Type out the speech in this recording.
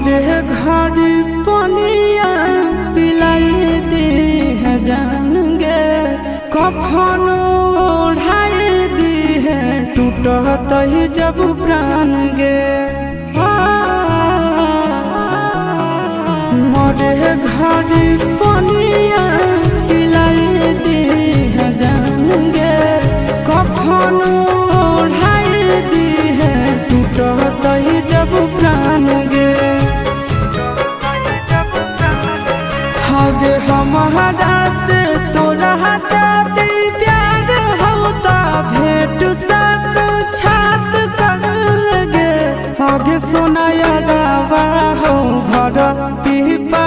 मोरे घर पनिया पिलाई दी है जान गे, कफन ओढ़ाई दी है टूटत ही जब प्राण गे। मोरे घर पनिया पिलाई दी है जान गे, कफन ओढ़ाई दी है टूटत ही जब प्राण गे। हगे हमारा से तोरा जाती प्यार होता भेंट सक छात कर लगे। हगे सोना यारा हो भरती पा